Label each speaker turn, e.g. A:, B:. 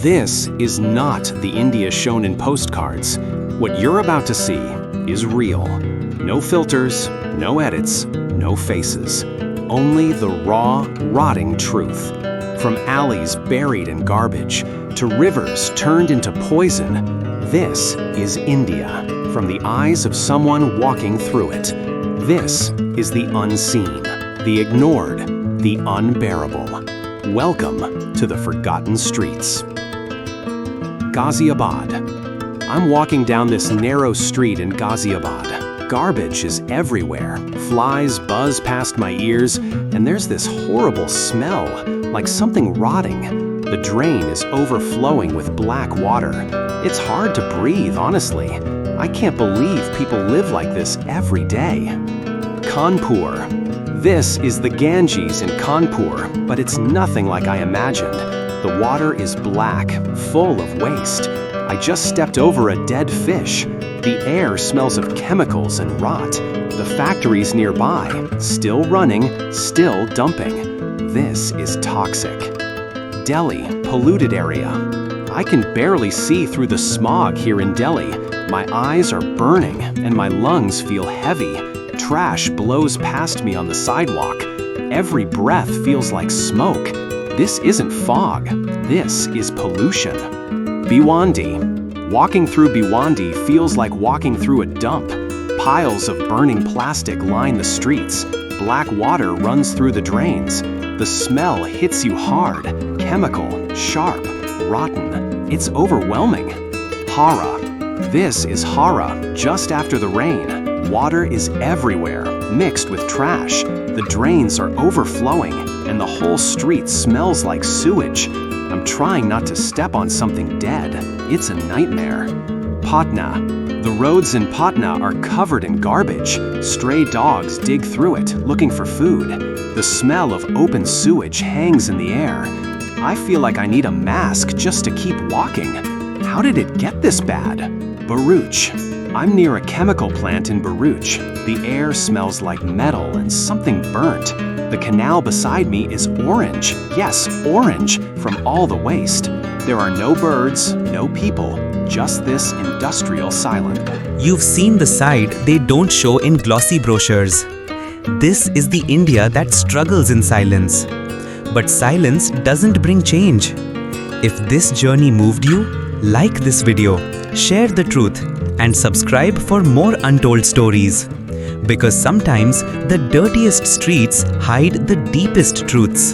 A: This is not the India shown in postcards. What you're about to see is real. No filters, no edits, no faces. Only the raw, rotting truth. From alleys buried in garbage to rivers turned into poison, this is India from the eyes of someone walking through it. This is the unseen, the ignored, the unbearable. Welcome to the Forgotten Streets. Ghaziabad. I'm walking down this narrow street in Ghaziabad. Garbage is everywhere. Flies buzz past my ears, and there's this horrible smell, like something rotting. The drain is overflowing with black water. It's hard to breathe, honestly. I can't believe people live like this every day. Kanpur. This is the Ganges in Kanpur, but it's nothing like I imagined. The water is black, full of waste. I just stepped over a dead fish. The air smells of chemicals and rot. The factories nearby, still running, still dumping. This is toxic. Delhi, polluted area. I can barely see through the smog here in Delhi. My eyes are burning and my lungs feel heavy. Trash blows past me on the sidewalk. Every breath feels like smoke. This isn't fog. This is pollution. Bhiwandi. Walking through Bhiwandi feels like walking through a dump. Piles of burning plastic line the streets. Black water runs through the drains. The smell hits you hard. Chemical, sharp, rotten. It's overwhelming. Hara. This is Hara just after the rain. Water is everywhere, mixed with trash. The drains are overflowing, and the whole street smells like sewage. I'm trying not to step on something dead. It's a nightmare. Patna. The roads in Patna are covered in garbage. Stray dogs dig through it, looking for food. The smell of open sewage hangs in the air. I feel like I need a mask just to keep walking. How did it get this bad? Bharuch. I'm near a chemical plant in Bharuch. The air smells like metal and something burnt. The canal beside me is orange. Yes, orange, from all the waste. There are no birds, no people, just this industrial silence.
B: You've seen the side they don't show in glossy brochures. This is the India that struggles in silence. But silence doesn't bring change. If this journey moved you, like this video, share the truth, and subscribe for more untold stories. Because sometimes the dirtiest streets hide the deepest truths.